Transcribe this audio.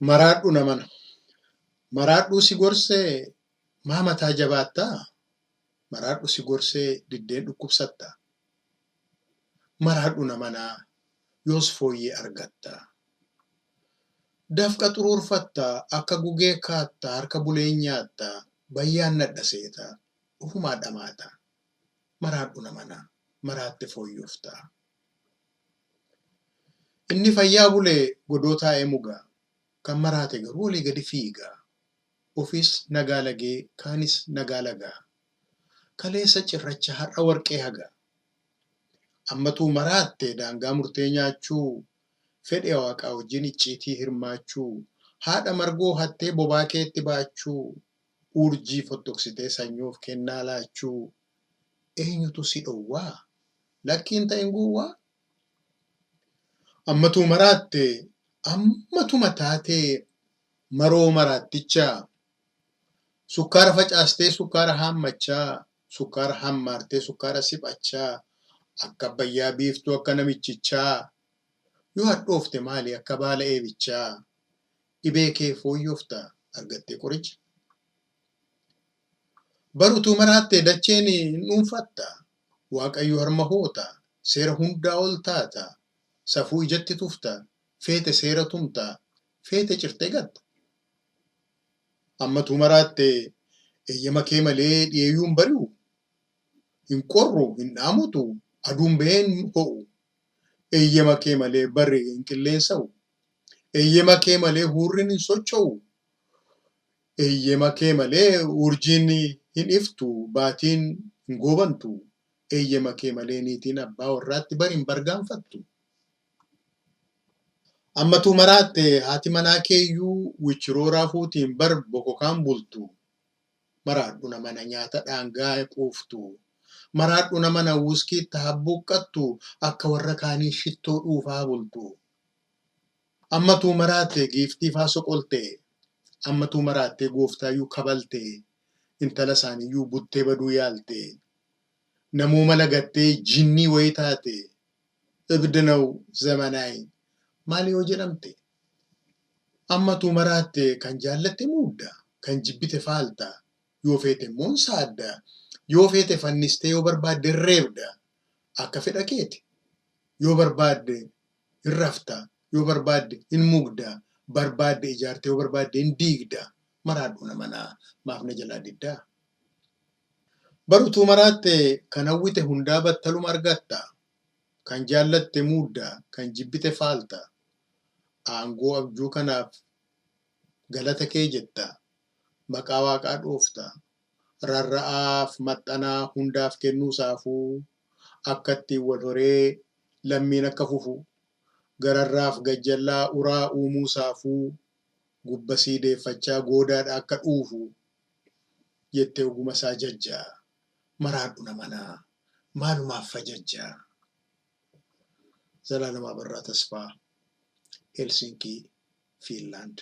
Maraadhu namana. Maraadhuu si gorsee maa mataa jabaattaa? Maraadhu si gorsee diddeen dhukkubsattaa? Maraadhu namanaa yoos fooyyee argattaa? Dafqa xuruurfattaa akka gugee kaattaa harka bulee nyaattaa bayyaan nadha seetaa ufumaa dhamaataa. Maraadhu namanaa maraatte fooyyoftaa. Inni fayyaa bulee godoo taa'ee mugaa kan maraate garuu olii gadi fiigaa. Ofis nagaa lagee kaanis nagaa lagaa. Kaleessa cirracha har'a warqee hagaa. Ammatuu maraatte daangaa murtee nyaachuu fedhe waaqaa wajjin icciitii hirmaachuu haadha margoo hattee bobaa keetti baachuu urjii fottoksitee sanyoof kennaa laachuu eenyutu si dhowwaa lakkiin ta'in guwwaa. Ammatuu maraatte ammatuma taatee maroo maraattichaa sukkaara facaastee sukkaara haammachaa sukkaara hammaartee sukkaara siphachaa akka bayyaa biiftuu akka namichichaa yoo hadhoofte maali akka baala eebichaa dhibee kee fooyyoftaa argattee qoricha. Barutuu maraattee dacheen hin dhuunfattaa waaqayyo harma hootaa seera hundaa ol taataa safuu ijatti tuftaa feete seera tumtaa feete cirtee gatta. Ammatuu maraattee eeyyama kee malee dhiyeeyyuu hin bari'u hin qorru hin dhaamutu aduun baheen ho'u. Eeyyama kee malee barri hin qilleensa'u. Eeyyama kee malee hurriin hin socho'u. Eeyyama kee malee urjiin hin iftu baatiin hin goobantu. Eeyyama kee malee niitiin abbaa warraatti bari hin bargaanfattu. Ammatuu maraatte haati manaa keeyyuu wichiroo raafuutiin bar bokokaan bultu. Maraadhu namana nyaata dhaangaa quuftu. Maraadhu namana wuskiitti habbuuqqattu akka warra kaanii shittoo dhuufaa bultu. Ammatuu maraatte giiftii faa soqolte. Ammatuu maraatte gooftaayyuu kabalte. Intala isaaniiyyuu buttee baduu yaalte. Namuu malagattee jinnii wayii taate. Ibdinaw zamanaay maali yoo jedhamte. Ammatuu maraatte kan jaallatte muudda kan jibbite faalta. Yoo feete immoo saadda. Yoo feete fannistee yoo barbaadde reebda akka fedha keeti. Yoo barbaadde hin rafta yoo barbaadde hin mugda barbaadde ijaarte yoo barbaadde hin diigda. Maraadhu namanaa maaf na jalaa diddaa. Barutuu maraatte kan hawwite hundaa battaluma argatta. Kan jaallatte muudda kan jibbite faalta. Aangoo abjuu kanaaf galata kee jetta. Maqaa waaqaa dhoofta. Rarra'aaf maxxanaa hundaaf kennuu saafuu akka ittiin wal horee lammiin akka fufu gararraaf gajjallaa uraa uumuu saafuu gubbasii deeffachaa goodaadha akka dhuufu jettee oguma isaa jajjaa. Maraadhu namanaa maalumaaf fajajjaa. Zalaalama Abarraa Tasfaa, Helsinkii, Fiinlaand.